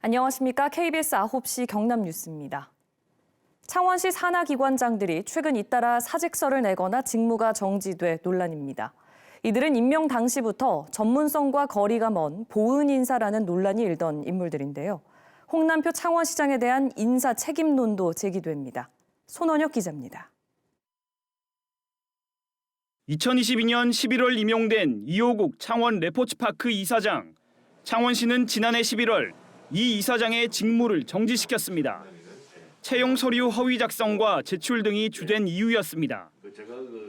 안녕하십니까. KBS 9시 경남 뉴스입니다. 창원시 산하기관장들이 최근 잇따라 사직서를 내거나 직무가 정지돼 논란입니다. 이들은 임명 당시부터 전문성과 거리가 먼 보은 인사라는 논란이 일던 인물들인데요. 홍남표 창원시장에 대한 인사 책임론도 제기됩니다. 손원혁 기자입니다. 2022년 11월 임용된 이호국 창원 레포츠파크 이사장. 창원시는 지난해 11월 이 이사장의 직무를 정지시켰습니다. 채용 서류 허위 작성과 제출 등이 주된 이유였습니다.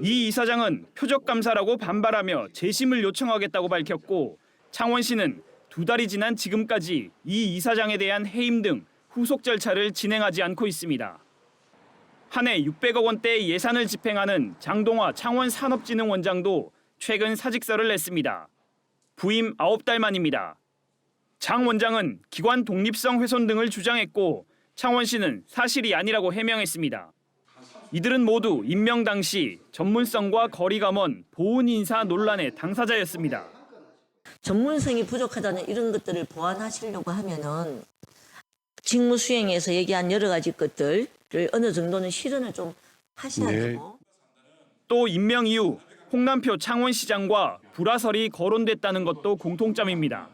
이 이사장은 표적 감사라고 반발하며 재심을 요청하겠다고 밝혔고 창원시는 2달이 지난 지금까지 이 이사장에 대한 해임 등 후속 절차를 진행하지 않고 있습니다. 한 해 600억 원대의 예산을 집행하는 장동화 창원산업진흥원장도 최근 사직서를 냈습니다. 부임 9달 만입니다. 장 원장은 기관 독립성 훼손 등을 주장했고 창원시는 사실이 아니라고 해명했습니다. 이들은 모두 임명 당시 전문성과 거리가 먼 보은 인사 논란의 당사자였습니다. 전문성이 부족하다는 이런 것들을 보완하시려고 하면은 직무 수행에서 얘기한 여러 가지 것들을 어느 정도는 실현을 좀 하셔야 되고. 또 임명 이후 홍남표 창원시장과 불화설이 거론됐다는 것도 공통점입니다.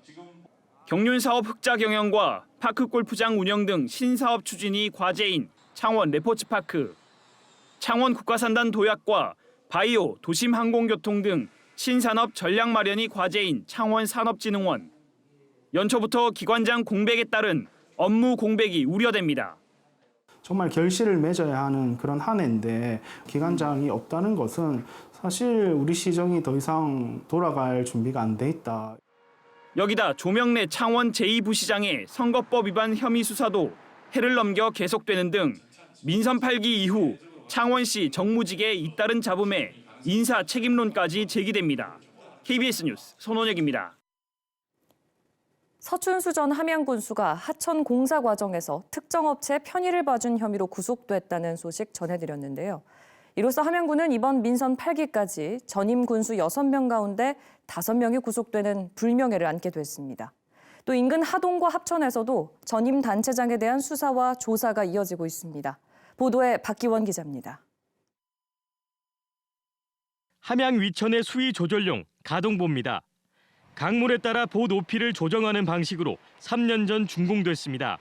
경륜사업 흑자 경영과 파크골프장 운영 등 신사업 추진이 과제인 창원 레포츠파크, 창원 국가산단 도약과 바이오, 도심 항공교통 등 신산업 전략 마련이 과제인 창원 산업진흥원. 연초부터 기관장 공백에 따른 업무 공백이 우려됩니다. 정말 결실을 맺어야 하는 그런 한 해인데 기관장이 없다는 것은 사실 우리 시정이 더 이상 돌아갈 준비가 안 돼 있다. 여기다 조명래 창원 제2부시장의 선거법 위반 혐의 수사도 해를 넘겨 계속되는 등 민선 8기 이후 창원시 정무직에 잇따른 잡음에 인사 책임론까지 제기됩니다. KBS 뉴스 손원혁입니다. 서춘수 전 함양군수가 하천 공사 과정에서 특정 업체 편의를 봐준 혐의로 구속됐다는 소식 전해드렸는데요. 이로써 함양군은 이번 민선 8기까지 전임 군수 6명 가운데 5명이 구속되는 불명예를 안게 됐습니다. 또 인근 하동과 합천에서도 전임 단체장에 대한 수사와 조사가 이어지고 있습니다. 보도에 박기원 기자입니다. 함양 위천의 수위 조절용 가동보입니다. 강물에 따라 보 높이를 조정하는 방식으로 3년 전 준공됐습니다.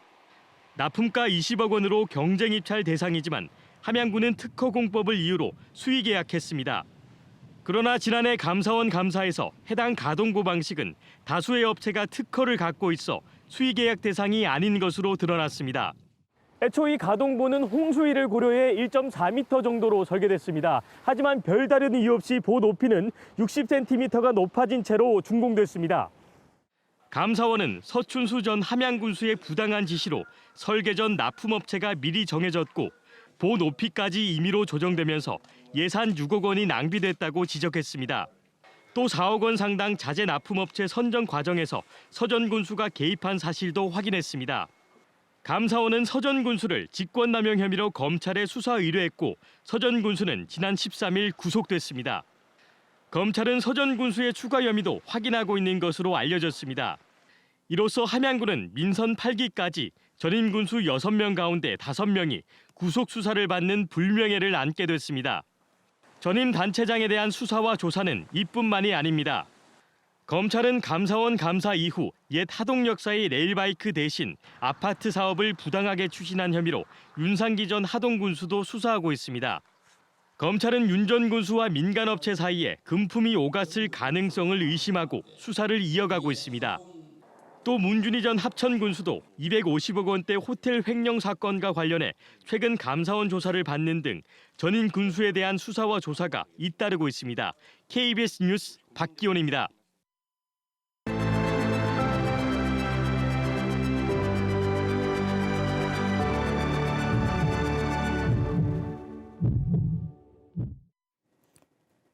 납품가 20억 원으로 경쟁 입찰 대상이지만 함양군은 특허 공법을 이유로 수의 계약했습니다. 그러나 지난해 감사원 감사에서 해당 가동보 방식은 다수의 업체가 특허를 갖고 있어 수의 계약 대상이 아닌 것으로 드러났습니다. 애초 이 가동보는 홍수위를 고려해 1.4m 정도로 설계됐습니다. 하지만 별다른 이유 없이 보 높이는 60cm가 높아진 채로 준공됐습니다. 감사원은 서춘수 전 함양군수의 부당한 지시로 설계 전 납품업체가 미리 정해졌고 보 높이까지 임의로 조정되면서 예산 6억 원이 낭비됐다고 지적했습니다. 또 4억 원 상당 자재 납품업체 선정 과정에서 서 전 군수가 개입한 사실도 확인했습니다. 감사원은 서 전 군수를 직권남용 혐의로 검찰에 수사 의뢰했고 서 전 군수는 지난 13일 구속됐습니다. 검찰은 서 전 군수의 추가 혐의도 확인하고 있는 것으로 알려졌습니다. 이로써 함양군은 민선 8기까지 전임 군수 6명 가운데 5명이 구속 수사를 받는 불명예를 안게 됐습니다. 전임 단체장에 대한 수사와 조사는 이뿐만이 아닙니다. 검찰은 감사원 감사 이후 옛 하동역사의 레일바이크 대신 아파트 사업을 부당하게 추진한 혐의로 윤상기 전 하동군수도 수사하고 있습니다. 검찰은 윤 전 군수와 민간업체 사이에 금품이 오갔을 가능성을 의심하고 수사를 이어가고 있습니다. 또 문준희 전 합천군수도 250억 원대 호텔 횡령 사건과 관련해 최근 감사원 조사를 받는 등 전임 군수에 대한 수사와 조사가 잇따르고 있습니다. KBS 뉴스 박기원입니다.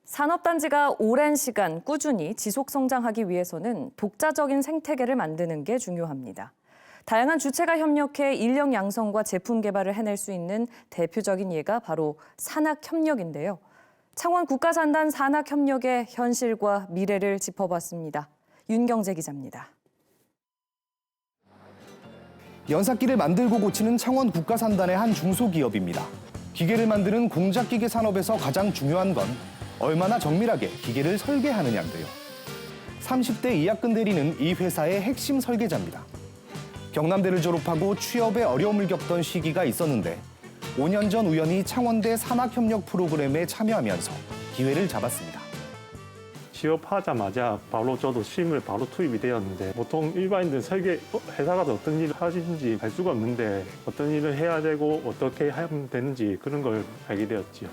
산업단지가 오랜 시간 꾸준히 지속 성장하기 위해서는 독자적인 생태계를 만드는 게 중요합니다. 다양한 주체가 협력해 인력 양성과 제품 개발을 해낼 수 있는 대표적인 예가 바로 산학협력인데요. 창원 국가산단 산학협력의 현실과 미래를 짚어봤습니다. 윤경재 기자입니다. 연삭기를 만들고 고치는 창원 국가산단의 한 중소기업입니다. 기계를 만드는 공작기계 산업에서 가장 중요한 건 얼마나 정밀하게 기계를 설계하느냐인데요. 30대 이학근 대리는 이 회사의 핵심 설계자입니다. 경남대를 졸업하고 취업에 어려움을 겪던 시기가 있었는데 5년 전 우연히 창원대 산학협력 프로그램에 참여하면서 기회를 잡았습니다. 취업하자마자 바로 저도 실무에 바로 투입이 되었는데 보통 일반인들 설계 회사가 어떤 일을 하시는지 알 수가 없는데 어떤 일을 해야 되고 어떻게 하면 되는지 그런 걸 알게 되었지요.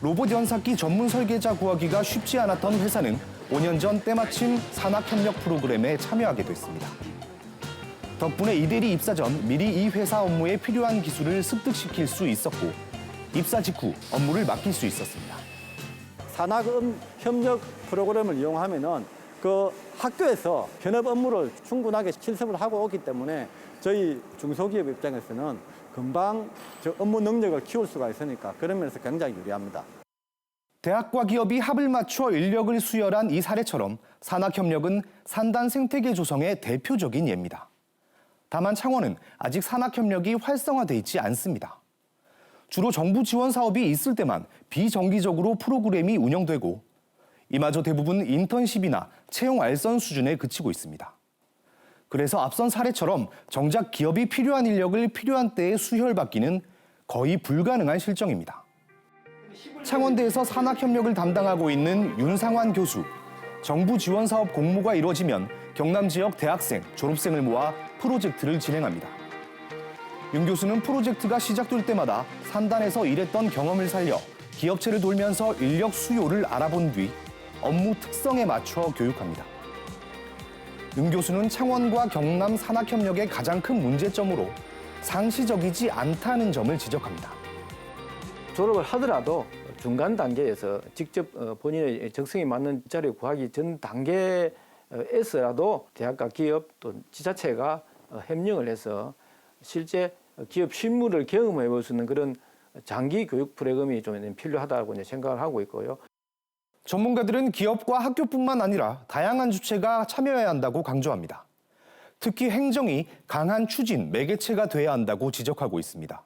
로봇 연삭기 전문 설계자 구하기가 쉽지 않았던 회사는 5년 전 때마침 산학협력 프로그램에 참여하게 됐습니다. 덕분에 이대리 입사 전 미리 이 회사 업무에 필요한 기술을 습득시킬 수 있었고 입사 직후 업무를 맡길 수 있었습니다. 산학협력 프로그램을 이용하면은 그 학교에서 현업 업무를 충분하게 실습을 하고 오기 때문에 저희 중소기업 입장에서는 금방 저 업무 능력을 키울 수가 있으니까 그런 면에서 굉장히 유리합니다. 대학과 기업이 합을 맞춰 인력을 수혈한 이 사례처럼 산학협력은 산단 생태계 조성의 대표적인 예입니다. 다만 창원은 아직 산학협력이 활성화돼 있지 않습니다. 주로 정부 지원 사업이 있을 때만 비정기적으로 프로그램이 운영되고 이마저 대부분 인턴십이나 채용 알선 수준에 그치고 있습니다. 그래서 앞선 사례처럼 정작 기업이 필요한 인력을 필요한 때에 수혈받기는 거의 불가능한 실정입니다. 창원대에서 산학협력을 담당하고 있는 윤상환 교수. 정부 지원 사업 공모가 이루어지면 경남 지역 대학생, 졸업생을 모아 프로젝트를 진행합니다. 윤 교수는 프로젝트가 시작될 때마다 산단에서 일했던 경험을 살려 기업체를 돌면서 인력 수요를 알아본 뒤 업무 특성에 맞춰 교육합니다. 윤 교수는 창원과 경남 산학협력의 가장 큰 문제점으로 상시적이지 않다는 점을 지적합니다. 졸업을 하더라도 중간 단계에서 직접 본인의 적성에 맞는 자리를 구하기 전 단계에서라도 대학과 기업 또 지자체가 협력을 해서 실제 기업 실무를 경험해 볼 수 있는 그런 장기 교육 프로그램이 좀 필요하다고 생각을 하고 있고요. 전문가들은 기업과 학교뿐만 아니라 다양한 주체가 참여해야 한다고 강조합니다. 특히 행정이 강한 추진, 매개체가 돼야 한다고 지적하고 있습니다.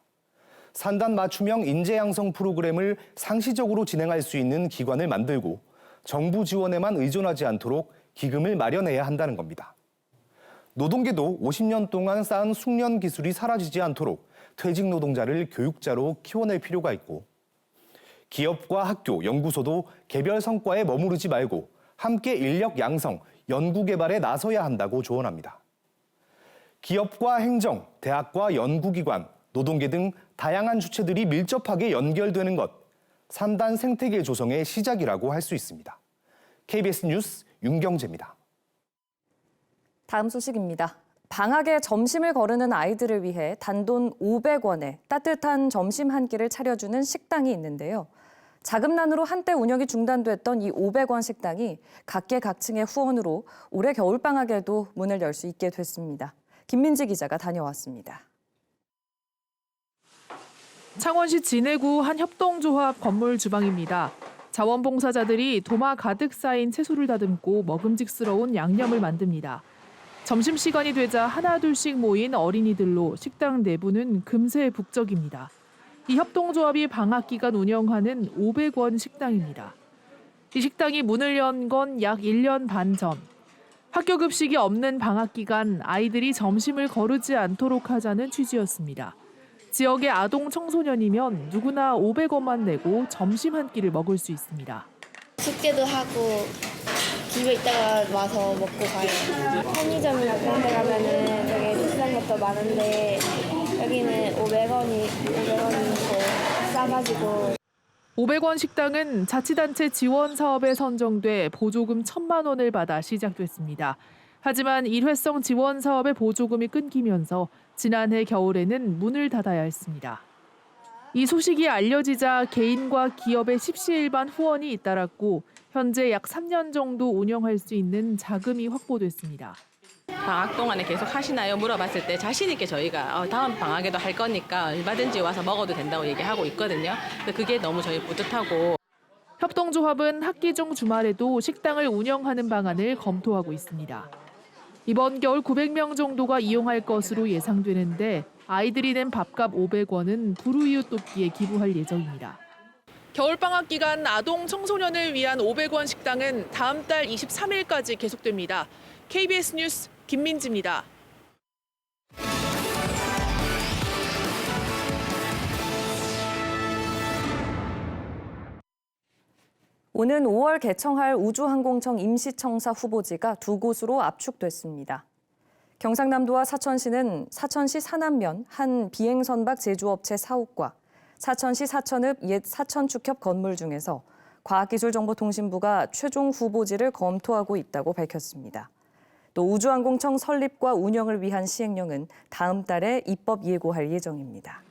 산단 맞춤형 인재 양성 프로그램을 상시적으로 진행할 수 있는 기관을 만들고 정부 지원에만 의존하지 않도록 기금을 마련해야 한다는 겁니다. 노동계도 50년 동안 쌓은 숙련 기술이 사라지지 않도록 퇴직 노동자를 교육자로 키워낼 필요가 있고 기업과 학교, 연구소도 개별 성과에 머무르지 말고 함께 인력 양성, 연구 개발에 나서야 한다고 조언합니다. 기업과 행정, 대학과 연구기관, 노동계 등 다양한 주체들이 밀접하게 연결되는 것, 산단 생태계 조성의 시작이라고 할 수 있습니다. KBS 뉴스 윤경재입니다. 다음 소식입니다. 방학에 점심을 거르는 아이들을 위해 단돈 500원에 따뜻한 점심 한 끼를 차려주는 식당이 있는데요. 자금난으로 한때 운영이 중단됐던 이 500원 식당이 각계각층의 후원으로 올해 겨울방학에도 문을 열 수 있게 됐습니다. 김민지 기자가 다녀왔습니다. 창원시 진해구 한 협동조합 건물 주방입니다. 자원봉사자들이 도마 가득 쌓인 채소를 다듬고 먹음직스러운 양념을 만듭니다. 점심시간이 되자 하나둘씩 모인 어린이들로 식당 내부는 금세 북적입니다. 이 협동조합이 방학 기간 운영하는 500원 식당입니다. 이 식당이 문을 연 건 약 1년 반 전. 학교 급식이 없는 방학 기간 아이들이 점심을 거르지 않도록 하자는 취지였습니다. 지역의 아동 청소년이면 누구나 500원만 내고 점심 한 끼를 먹을 수 있습니다. 숙제도 하고 집에 있다가 와서 먹고 가요. 편의점이나 그런 데 가면은 되게 비싼 것도 많은데 여기는 500원이고 싸가지고. 500원 식당은 자치단체 지원 사업에 선정돼 보조금 1,000만 원을 받아 시작됐습니다. 하지만 일회성 지원 사업의 보조금이 끊기면서 지난해 겨울에는 문을 닫아야 했습니다. 이 소식이 알려지자 개인과 기업의 십시일반 후원이 잇따랐고 현재 약 3년 정도 운영할 수 있는 자금이 확보됐습니다. 방학 동안에 계속 하시나요? 물어봤을 때 자신 있게 저희가 다음 방학에도 할 거니까 얼마든지 와서 먹어도 된다고 얘기하고 있거든요. 그게 너무 저희 뿌듯하고. 협동조합은 학기 중 주말에도 식당을 운영하는 방안을 검토하고 있습니다. 이번 겨울 900명 정도가 이용할 것으로 예상되는데 아이들이 낸 밥값 500원은 불우이웃 돕기에 기부할 예정입니다. 겨울방학 기간 아동 청소년을 위한 500원 식당은 다음 달 23일까지 계속됩니다. KBS 뉴스 김민지입니다. 오는 5월 개청할 우주항공청 임시청사 후보지가 두 곳으로 압축됐습니다. 경상남도와 사천시는 사천시 사남면 한 비행선박 제조업체 사옥과 사천시 사천읍 옛 사천축협 건물 중에서 과학기술정보통신부가 최종 후보지를 검토하고 있다고 밝혔습니다. 또 우주항공청 설립과 운영을 위한 시행령은 다음 달에 입법 예고할 예정입니다.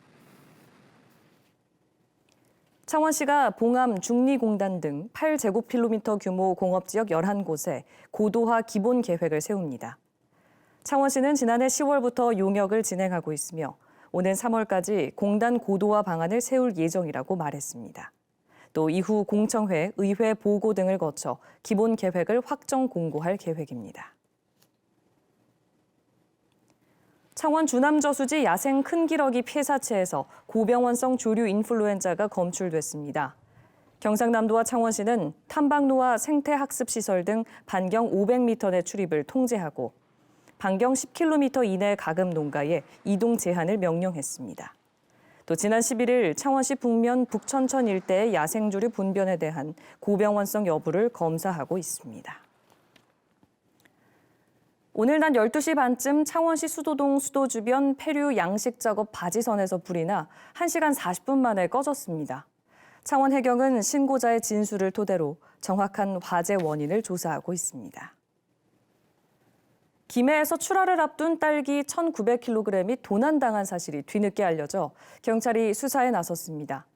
창원시가 봉암, 중리공단 등 8제곱킬로미터 규모 공업지역 11곳에 고도화 기본 계획을 세웁니다. 창원시는 지난해 10월부터 용역을 진행하고 있으며 오는 3월까지 공단 고도화 방안을 세울 예정이라고 말했습니다. 또 이후 공청회, 의회 보고 등을 거쳐 기본 계획을 확정 공고할 계획입니다. 창원 주남저수지 야생 큰기러기 폐사체에서 고병원성 조류 인플루엔자가 검출됐습니다. 경상남도와 창원시는 탐방로와 생태학습시설 등 반경 500m 내 출입을 통제하고 반경 10km 이내 가금 농가에 이동 제한을 명령했습니다. 또 지난 11일 창원시 북면 북천천 일대의 야생조류 분변에 대한 고병원성 여부를 검사하고 있습니다. 오늘 낮 12시 반쯤 창원시 수도동 수도 주변 폐류 양식 작업 바지선에서 불이 나 1시간 40분 만에 꺼졌습니다. 창원해경은 신고자의 진술을 토대로 정확한 화재 원인을 조사하고 있습니다. 김해에서 출하를 앞둔 딸기 1,900kg이 도난당한 사실이 뒤늦게 알려져 경찰이 수사에 나섰습니다.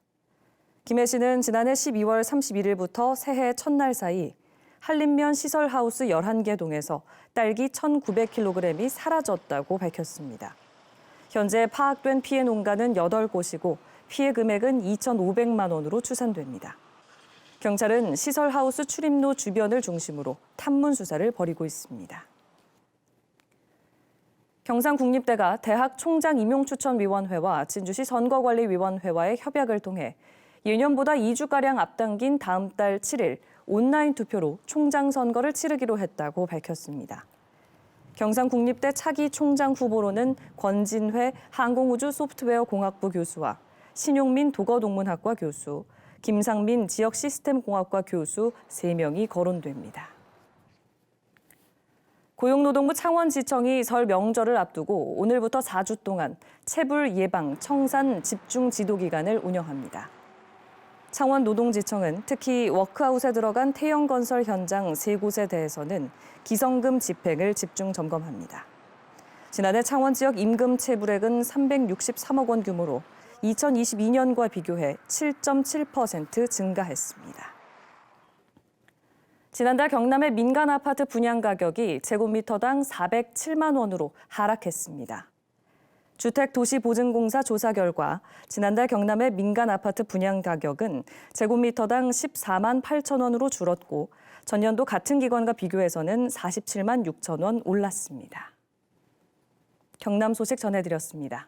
김해시는 지난해 12월 31일부터 새해 첫날 사이 한림면 시설하우스 11개 동에서 딸기 1,900kg이 사라졌다고 밝혔습니다. 현재 파악된 피해 농가는 8곳이고 피해 금액은 2,500만 원으로 추산됩니다. 경찰은 시설하우스 출입로 주변을 중심으로 탐문 수사를 벌이고 있습니다. 경상국립대가 대학 총장임용추천위원회와 진주시 선거관리위원회와의 협약을 통해 예년보다 2주가량 앞당긴 다음 달 7일 온라인 투표로 총장 선거를 치르기로 했다고 밝혔습니다. 경상국립대 차기 총장 후보로는 권진회 항공우주소프트웨어공학부 교수와 신용민 도거동문학과 교수, 김상민 지역시스템공학과 교수 3명이 거론됩니다. 고용노동부 창원지청이 설 명절을 앞두고 오늘부터 4주 동안 체불 예방 청산 집중 지도 기간을 운영합니다. 창원노동지청은 특히 워크아웃에 들어간 태형건설 현장 3곳에 대해서는 기성금 집행을 집중 점검합니다. 지난해 창원 지역 임금 체불액은 363억 원 규모로 2022년과 비교해 7.7% 증가했습니다. 지난달 경남의 민간 아파트 분양 가격이 제곱미터당 407만 원으로 하락했습니다. 주택도시보증공사 조사 결과 지난달 경남의 민간 아파트 분양 가격은 제곱미터당 14만 8천 원으로 줄었고 전년도 같은 기관과 비교해서는 47만 6천 원 올랐습니다. 경남 소식 전해드렸습니다.